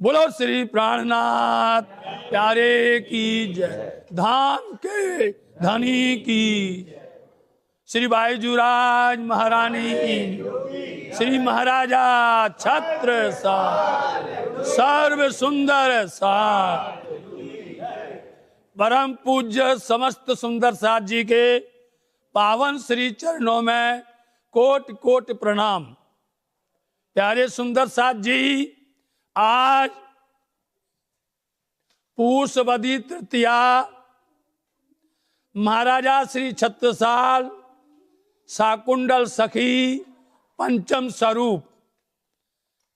बोलो श्री प्राणनाथ प्यारे की जय, धाम के धनी की, श्री बाईजूराज महारानी की, श्री महाराजा छत्रसाल सर्व सुंदर सार, परम पूज्य समस्त सुंदर साथ जी के पावन श्री चरणों में कोट कोट प्रणाम। प्यारे सुंदर साथ जी, आज पूषवदी तृतीया महाराजा श्री छत्रसाल शाकुंडल सखी पंचम स्वरूप,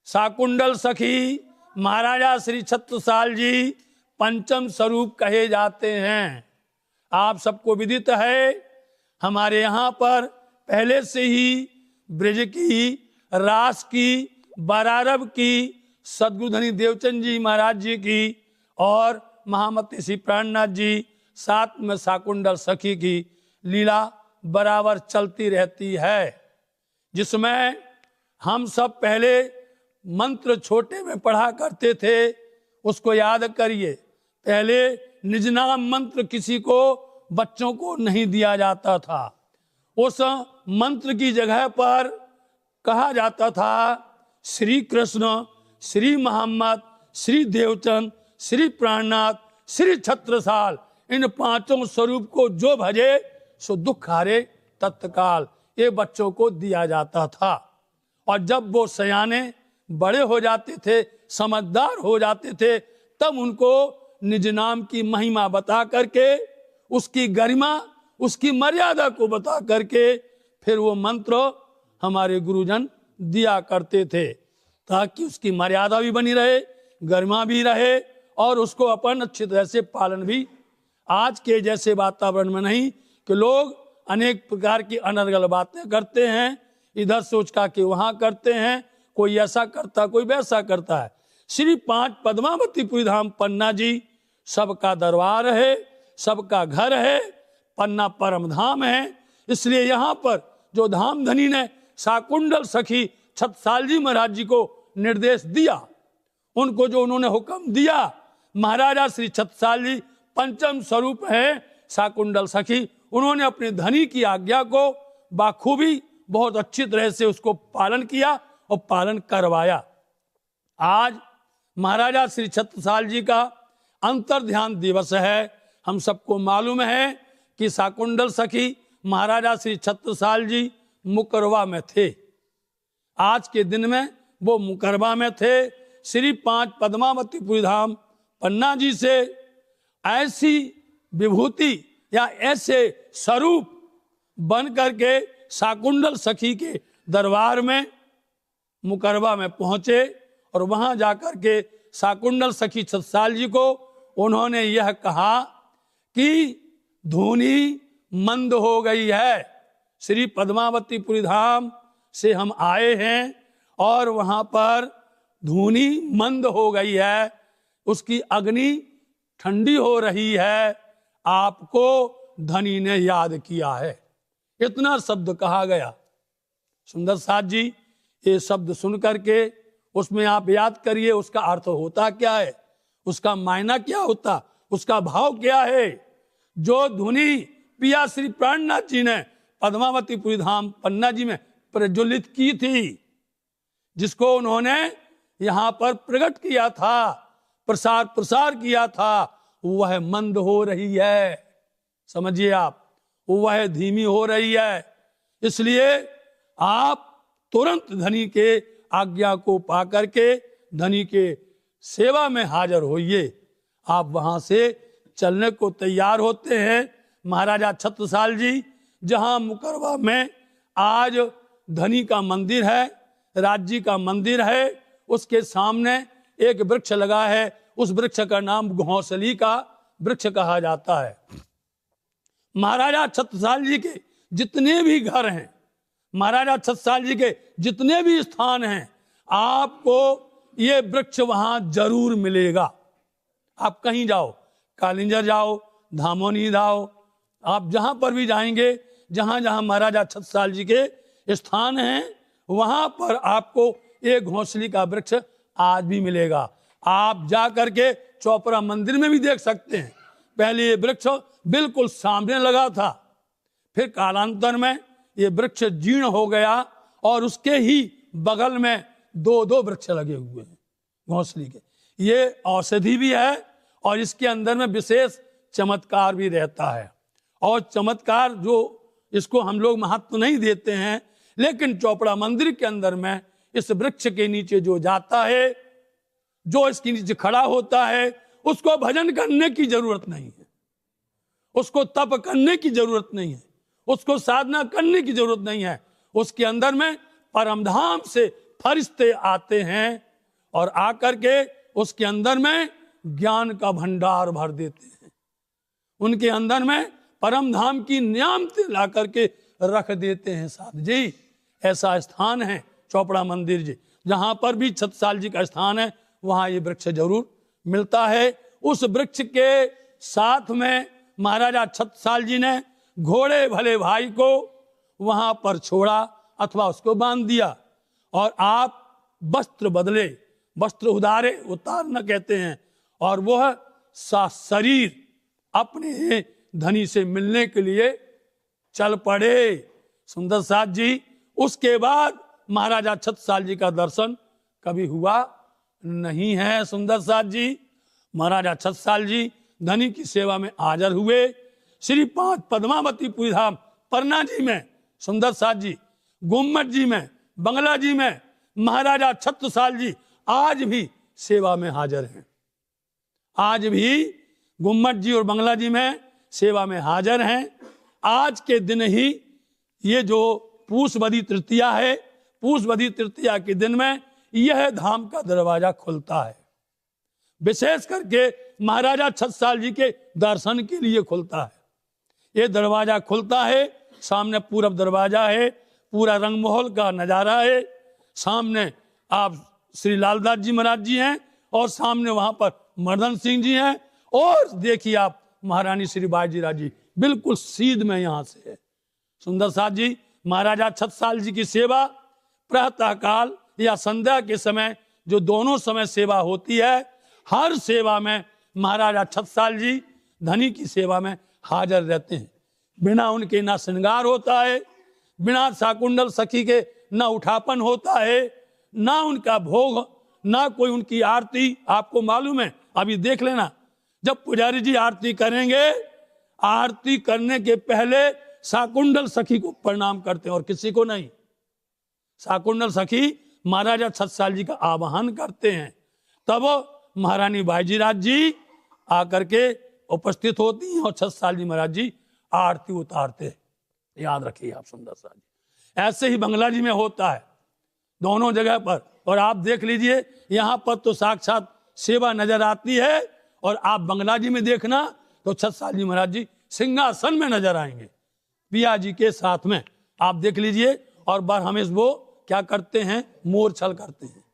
शाकुंडल सखी महाराजा श्री छत्रसाल जी पंचम स्वरूप कहे जाते हैं। आप सबको विदित है, हमारे यहाँ पर पहले से ही ब्रज की, रास की, बरारब की, सद्गुरुधनी देवचंद जी महाराज जी की और महामती श्री प्राणनाथ जी, साथ में शाकुंडल सखी की लीला बराबर चलती रहती है, जिसमें हम सब पहले मंत्र छोटे में पढ़ा करते थे। उसको याद करिए, पहले निज नाम मंत्र किसी को, बच्चों को नहीं दिया जाता था। उस मंत्र की जगह पर कहा जाता था श्री कृष्ण, श्री मोहम्मद, श्री देवचंद, श्री प्राणनाथ, श्री छत्रसाल, इन पांचों स्वरूप को जो भजे सो दुख हारे तत्काल, ये बच्चों को दिया जाता था। और जब वो सयाने बड़े हो जाते थे, समझदार हो जाते थे, तब उनको निज नाम की महिमा बता करके, उसकी गरिमा, उसकी मर्यादा को बता करके फिर वो मंत्र हमारे गुरुजन दिया करते थे, ताकि उसकी मर्यादा भी बनी रहे, गरिमा भी रहे और उसको अपन अच्छी तरह से पालन भी। आज के जैसे वातावरण में नहीं कि लोग अनेक प्रकार की अनर्गल बातें करते हैं, इधर सोच का कि वहां करते हैं, कोई ऐसा करता कोई वैसा करता है। श्री 5 पद्मावतीपुरी धाम पन्ना जी सबका दरबार है, सबका घर है, पन्ना परम धाम है। इसलिए यहाँ पर जो धाम धनी ने शाकुंडल सखी छत्रसाल जी महाराज जी को निर्देश दिया, उनको जो उन्होंने हुक्म दिया, महाराजा श्री छत्रसाल जी पंचम स्वरूप है शाकुंडल सखी, उन्होंने अपने धनी की आज्ञा को बाखूबी बहुत अच्छी तरह से उसको पालन किया और पालन करवाया। आज महाराजा श्री छत्रसाल जी का अंतर ध्यान दिवस है। हम सबको मालूम है कि शाकुंडल सखी महाराजा श्री छत्रसाल जी मुकरवा में थे। आज के दिन में वो मुकरवा में थे। श्री 5 पद्मावतीपुरी धाम पन्ना जी से ऐसी विभूति या ऐसे स्वरूप बन करके शाकुंडल सखी के दरबार में मुकरवा में पहुंचे और वहां जाकर के शाकुंडल सखी छत्रसाल जी को उन्होंने यह कहा कि धुनी मंद हो गई है, श्री पद्मावतीपुरी धाम से हम आए हैं और वहां पर धुनी मंद हो गई है, उसकी अग्नि ठंडी हो रही है, आपको धनी ने याद किया है। इतना शब्द कहा गया। सुंदर साथ जी, ये शब्द सुन करके उसमें आप याद करिए उसका अर्थ होता क्या है, उसका मायना क्या होता, उसका भाव क्या है। जो धुनी पिया श्री प्राणनाथ जी ने पद्मावतीपुरी धाम पन्ना जी में प्रज्वलित की थी, जिसको उन्होंने यहाँ पर प्रकट किया था, प्रसार किया था, वह मंद हो रही है। समझिए आप, वह धीमी हो रही है। इसलिए आप तुरंत धनी के आज्ञा को पा करके धनी के सेवा में हाजिर होइए। आप वहां से चलने को तैयार होते हैं। महाराजा छत्रसाल जी जहां मुकरवा में आज धनी का मंदिर है, राज्य का मंदिर है, उसके सामने एक वृक्ष लगा है। उस वृक्ष का नाम घोंसली का वृक्ष कहा जाता है। महाराजा छत्रसाल जी के जितने भी घर हैं, महाराजा छत्रसाल जी के जितने भी स्थान हैं, आपको ये वृक्ष वहां जरूर मिलेगा। आप कहीं जाओ, कालिंजर जाओ, धामोनी जाओ, आप जहां पर भी जाएंगे, जहां जहां महाराजा छत्रसाल जी के स्थान हैं, वहां पर आपको एक घोंसली का वृक्ष आज भी मिलेगा। आप जा करके चोपड़ा मंदिर में भी देख सकते हैं। पहले ये वृक्ष बिल्कुल सामने लगा था, फिर कालांतर में ये वृक्ष जीर्ण हो गया और उसके ही बगल में दो दो वृक्ष लगे हुए हैं घोंसली के। ये औषधि भी है और इसके अंदर में विशेष चमत्कार भी रहता है। और चमत्कार जो इसको हम लोग महत्व नहीं देते हैं, लेकिन चोपड़ा मंदिर के अंदर में इस वृक्ष के नीचे जो जाता है, जो इसके नीचे खड़ा होता है, उसको भजन करने की जरूरत नहीं है, उसको तप करने की जरूरत नहीं है, उसको साधना करने की जरूरत नहीं है। उसके अंदर में परमधाम से फरिश्ते आते हैं और आकर के उसके अंदर में ज्ञान का भंडार भर देते हैं। उनके अंदर में परमधाम की नियामतें ला करके रख देते हैं। साथ जी ऐसा स्थान है चोपड़ा मंदिर जी, जहां पर भी छत्रसाल जी का स्थान है, वहां ये वृक्ष जरूर मिलता है। उस वृक्ष के साथ में महाराजा छत्रसाल जी ने घोड़े भले भाई को वहां पर छोड़ा अथवा उसको बांध दिया और आप वस्त्र बदले, वस्त्र उतारे, उतारना कहते हैं, और वह शरीर अपने धनी से मिलने के लिए चल पड़े सुंदर साथ जी। उसके बाद महाराजा छत्रसाल जी का दर्शन कभी हुआ नहीं है सुंदर साथ जी। महाराजा छत्रसाल जी धनी की सेवा में हाजिर हुए। श्री 5 पद्मावतीपुरी धाम पन्ना जी में सुंदर साथ जी, गुम्मट जी में, बंगला जी में महाराजा छत्रसाल जी आज भी सेवा में हाजिर हैं। आज भी गुम्मट जी और बंगला जी में सेवा में हाजिर हैं। आज के दिन ही ये जो पूषवदी तृतीया है, पूषवदी तृतीया के दिन में यह धाम का दरवाजा खुलता है। विशेष करके महाराजा छत्रसाल जी के दर्शन के लिए खुलता है। ये दरवाजा खुलता है, सामने पूरब दरवाजा है, पूरा रंगमहल का नजारा है। सामने आप श्री लालदास जी महाराज जी हैं और सामने वहां पर मर्दन सिंह जी हैं, और देखिए आप महारानी श्री बाजीराव जी बिल्कुल सीध में यहां से है। सुंदर साथ जी महाराजा छत्रसाल जी की सेवा प्रातः काल या संध्या के समय, जो दोनों समय सेवा होती है, हर सेवा में महाराजा छत्रसाल जी धनी की सेवा में हाजिर रहते हैं। बिना उनके ना श्रृंगार होता है, बिना साकुंडल सखी के ना उठापन होता है, ना उनका भोग, ना कोई उनकी आरती। आपको मालूम है, अभी देख लेना, जब पुजारी जी आरती करेंगे, आरती करने के पहले साकुंडल सखी को प्रणाम करते हैं और किसी को नहीं। साकुंडल सखी महाराजा छत्रसाल जी का आवाहन करते हैं, तब महारानी बाजीराव जी आकर के उपस्थित होती हैं और छत्रसाल जी महाराज जी आरती उतारते हैं। याद रखिए आप सुंदर साथ जी। ऐसे ही बंगला जी में होता है, दोनों जगह पर। और आप देख लीजिए, यहाँ पर तो साक्षात सेवा नजर आती है, और आप बंगला जी में देखना तो छत्रसाल जी महाराज जी सिंहासन में नजर आएंगे पिया जी के साथ में। आप देख लीजिए, और बार हमें वो क्या करते हैं, मोरछल करते हैं।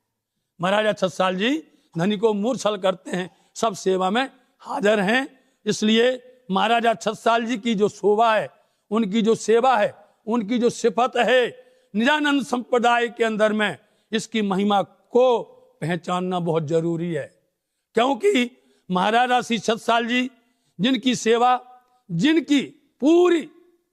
महाराजा छत्रसाल जी धनी को मोरछल करते हैं, सब सेवा में हाजिर हैं। इसलिए महाराजा छत्रसाल जी की जो शोभा है, उनकी जो सेवा है, उनकी जो सिफत है, निजानंद संप्रदाय के अंदर में इसकी महिमा को पहचानना बहुत जरूरी है। क्योंकि महाराजा श्री छत्रसाल जी जिनकी सेवा, जिनकी पूरी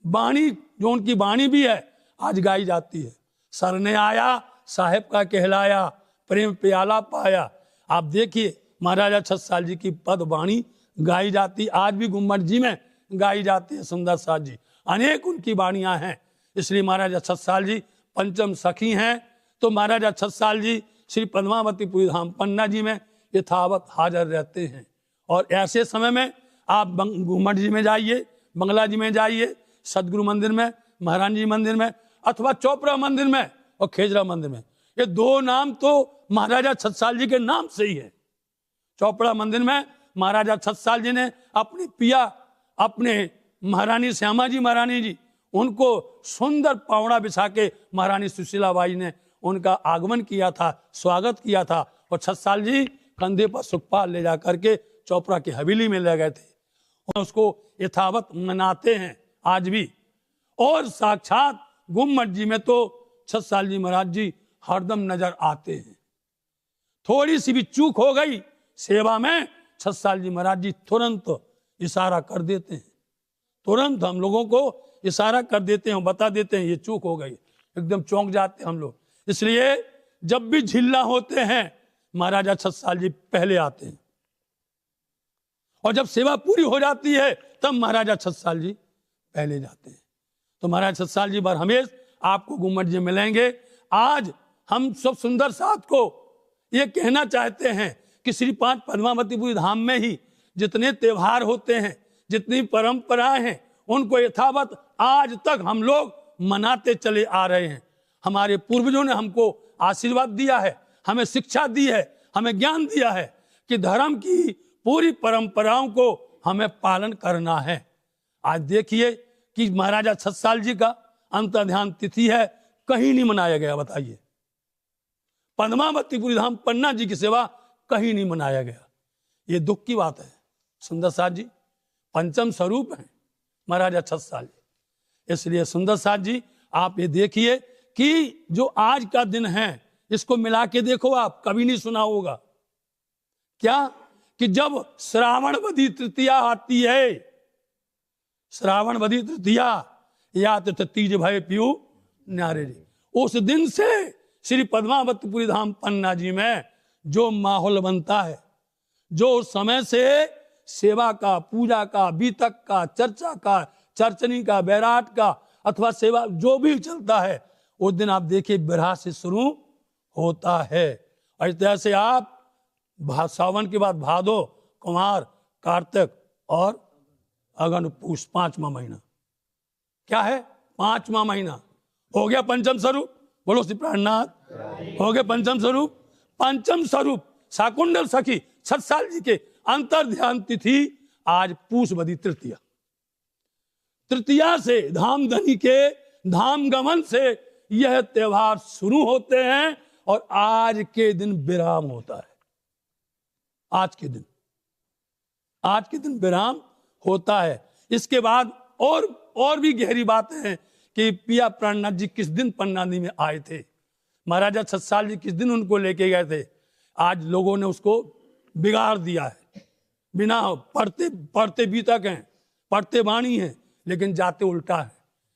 वाणी, जो उनकी वाणी भी है, आज गाई जाती है। सरने आया साहेब का कहलाया, प्रेम प्याला पाया। आप देखिए महाराजा छत्रसाल जी की पद वाणी गाई जाती, आज भी गुम्मट जी में गाई जाती है। सुंदर साथ जी अनेक उनकी वाणियां हैं। इसलिए महाराजा छत्रसाल जी पंचम सखी हैं, तो महाराजा छत्रसाल जी श्री पद्मावतीपुरी धाम पन्ना जी में यथावत हाजिर रहते हैं। और ऐसे समय में आप गुम्मट जी में जाइए, बंगला जी में जाइए, सदगुरु मंदिर में, महारानी जी मंदिर में, अथवा चोपड़ा मंदिर में और खेजरा मंदिर में, ये दो नाम तो महाराजा छत्रसाल जी के नाम से ही है। चोपड़ा मंदिर में महाराजा छत्रसाल जी ने अपनी पिया, अपने महारानी श्यामा जी महारानी जी, उनको सुंदर पावड़ा बिछा के महारानी सुशीलाबाई ने उनका आगमन किया था, स्वागत किया था। और छत्रसाल जी कंधे पर सुखपाल ले जा करके चोपड़ा की हवेली में ले गए थे, और उसको यथावत मनाते हैं आज भी। और साक्षात गुम्मट जी में तो छत्रसाल जी महाराज जी हरदम नजर आते हैं। थोड़ी सी भी चूक हो गई सेवा में छत्साल जी महाराज जी तुरंत इशारा कर देते हैं, तुरंत हम लोगों को इशारा कर देते हैं, बता देते हैं ये चूक हो गई, एकदम चौंक जाते हैं हम लोग। इसलिए जब भी झिल्ला होते हैं महाराजा छत्साल जी पहले आते हैं, और जब सेवा पूरी हो जाती है तब महाराजा छत्साल जी पहले जाते हैं। तो महाराजा छत्साल जी बार हमेशा आपको गुम्मट जी मिलेंगे। आज हम सब सुंदर साथ को ये कहना चाहते हैं कि श्री 5 पद्मावतीपुरी धाम में ही जितने त्योहार होते हैं, जितनी परंपराएं हैं, उनको यथावत आज तक हम लोग मनाते चले आ रहे हैं। हमारे पूर्वजों ने हमको आशीर्वाद दिया है, हमें शिक्षा दी है, हमें ज्ञान दिया है कि धर्म की पूरी परंपराओं को हमें पालन करना है। आज देखिए कि महाराजा छत्साल जी का अंतर्ध्यान तिथि है, कहीं नहीं मनाया गया। बताइए, पद्मावतीपुरी धाम पन्ना जी की सेवा कहीं नहीं मनाया गया। ये दुख की बात है। सुंदर साथ जी पंचम स्वरूप हैं महाराजा छत्साल जी। इसलिए सुंदर साथ जी आप ये देखिए कि जो आज का दिन है इसको मिला के देखो, आप कभी नहीं सुना होगा क्या कि जब श्रावणवदी तृतीया आती है, श्रावणवदी तृतीया या तो तीज भय पीयू न्यारे जी, उस दिन से श्री पद्मावतीपुरी धाम पन्ना जी में जो माहौल बनता है, जो उस समय से सेवा का, पूजा का, बीतक का, चर्चा का, चर्चनी का, बैराट का अथवा सेवा जो भी चलता है, उस दिन आप देखिए बिरहा से शुरू होता है। और इस तरह से आप सावन के बाद भादो, कुमार, कार्तिक और अगन पूष 5वां महीना क्या है? 5वां महीना हो गया पंचम स्वरूप। बोलो श्री प्राणनाथ, हो गए पंचम स्वरूप। पंचम स्वरूप शाकुंडल सखी छत्साल जी के अंतर ध्यान तिथि आज पूषवदी तृतीया। तृतीया से धामधनी के धाम गमन से यह त्योहार शुरू होते हैं और आज के दिन विराम होता है। आज के दिन विराम होता है। इसके बाद और भी गहरी बातें हैं कि पिया प्राणनाथ जी किस दिन पन्नानी में आए थे, महाराजा छत्साल जी किस दिन उनको लेके गए थे। आज लोगों ने उसको बिगाड़ दिया है, बिना पढ़ते बीतक हैं, पढ़ते वाणी हैं, लेकिन जाते उल्टा है।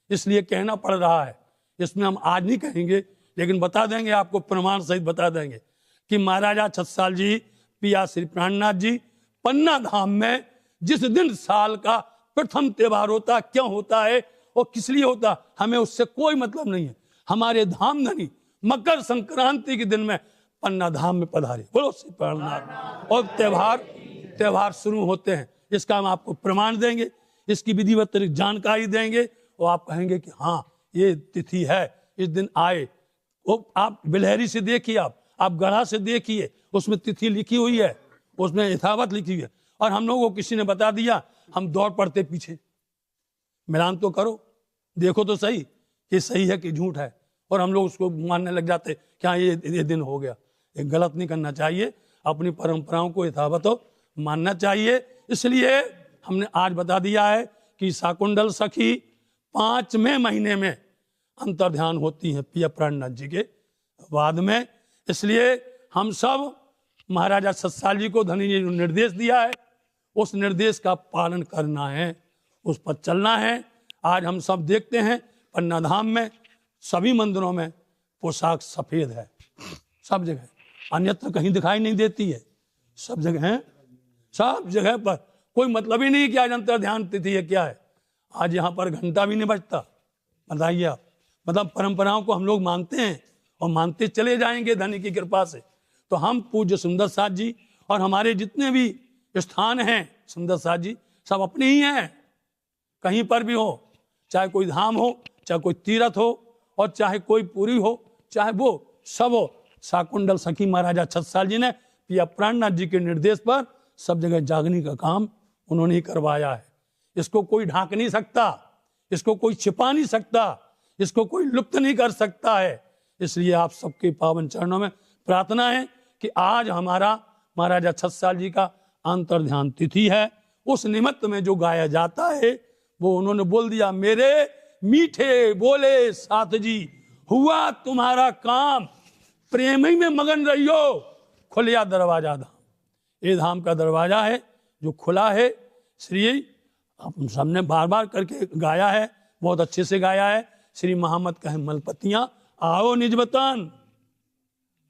इसलिए कहना पड़ रहा है। इसमें हम आज नहीं कहेंगे, लेकिन बता देंगे आपको, प्रमाण सहित बता देंगे कि महाराजा छत्साल जी पिया श्री प्राणनाथ जी पन्ना धाम में जिस दिन साल का प्रथम त्योहार होता, क्यों होता है और किस लिए होता, हमें उससे कोई मतलब नहीं है। हमारे धामधनी मकर संक्रांति के दिन में पन्ना धाम में पधारे, बोलो श्री प्राणनाथ, और त्योहार शुरू होते हैं। इसका हम आपको प्रमाण देंगे, इसकी विधिवत जानकारी देंगे और आप कहेंगे कि हाँ ये तिथि है, इस दिन आए। वो आप बिलहरी से देखिए, आप गढ़ा से देखिए, उसमें तिथि लिखी हुई है, उसमें यथावत लिखी हुई है। और हम लोगों को किसी ने बता दिया, हम दौड़ पड़ते पीछे। मिलान तो करो, देखो तो सही कि सही है कि झूठ है, और हम लोग उसको मानने लग जाते क्या ये दिन हो गया। ये गलत नहीं करना चाहिए, अपनी परंपराओं को यथावत मानना चाहिए। इसलिए हमने आज बता दिया है कि शाकुंडल सखी 5वें महीने में अंतर्ध्यान होती है पिया प्राणनाथ जी के बाद में। इसलिए हम सब महाराजा छत्साल जी को धनी जी ने निर्देश दिया है, उस निर्देश का पालन करना है, उस पर चलना है। आज हम सब देखते हैं पन्ना धाम में सभी मंदिरों में पोशाक सफेद है, सब जगह, अन्यत्र कहीं दिखाई नहीं देती है, सब जगह है, सब जगह पर। कोई मतलब ही नहीं कि आज अंतर ध्यान तिथि है क्या है। आज यहाँ पर घंटा भी नहीं बजता। बताइए आप, मतलब परंपराओं को हम लोग मानते हैं और मानते चले जाएंगे धनी की कृपा से। तो हम पूज्य सुंदर साथ जी और हमारे जितने भी स्थान हैं सुंदर साथ जी सब अपने ही हैं, कहीं पर भी हो, चाहे कोई धाम हो, चाहे कोई तीर्थ हो, और चाहे कोई पुरी हो, चाहे वो सब हो। शाकुंडल सखी महाराजा छत्साल जी ने पिया प्राणनाथ जी के निर्देश पर सब जगह जागने का काम उन्होंने ही करवाया है। इसको कोई ढांक नहीं सकता, इसको कोई छिपा नहीं सकता, इसको कोई लुप्त नहीं कर सकता है। इसलिए आप सबके पावन चरणों में प्रार्थना है कि आज हमारा महाराजा छत्साल जी का अंतर्ध्यान तिथि है। उस निमित्त में जो गाया जाता है वो उन्होंने बोल दिया, मेरे मीठे बोले साथ जी हुआ तुम्हारा काम, प्रेम ही में मगन रहियो खुलिया दरवाजा धाम। ये धाम का दरवाजा है जो खुला है। श्री हम सबने बार बार करके गाया है, बहुत अच्छे से गाया है। श्री महामत कहे मलपतियां आओ निज वतन,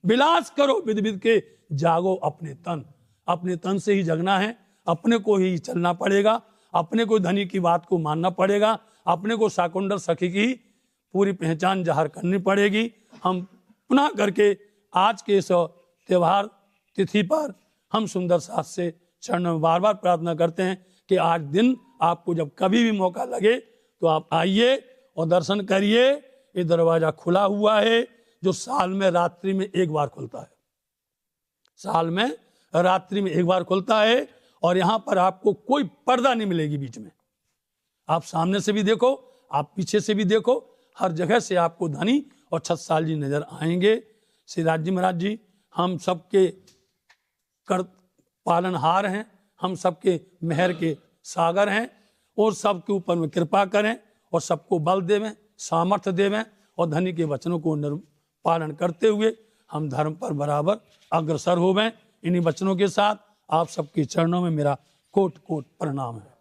विलास करो विद विद के जागो अपने तन। अपने तन से ही जगना है, अपने को ही चलना पड़ेगा, अपने को धनी की बात को मानना पड़ेगा, अपने को शाकुंडल सखी की पूरी पहचान जाहिर करनी पड़ेगी। हम पुनः करके आज के इस त्योहार तिथि पर हम सुंदर साथ से चरणों में बार बार प्रार्थना करते हैं कि आज दिन आपको जब कभी भी मौका लगे तो आप आइए और दर्शन करिए। ये दरवाजा खुला हुआ है जो साल में रात्रि में एक बार खुलता है, साल में रात्रि में एक बार खुलता है। और यहाँ पर आपको कोई पर्दा नहीं मिलेगी बीच में। आप सामने से भी देखो, आप पीछे से भी देखो, हर जगह से आपको धनी और छत्रसाल जी नजर आएंगे। श्री राज महाराज जी हम सबके कर पालनहार हैं, हम सबके मेहर के सागर हैं, और सबके ऊपर में कृपा करें और सबको बल देवें, सामर्थ्य देवें, और धनी के वचनों को पालन करते हुए हम धर्म पर बराबर अग्रसर होवें। इन्हीं वचनों के साथ आप सबके चरणों में मेरा कोट कोट प्रणाम है।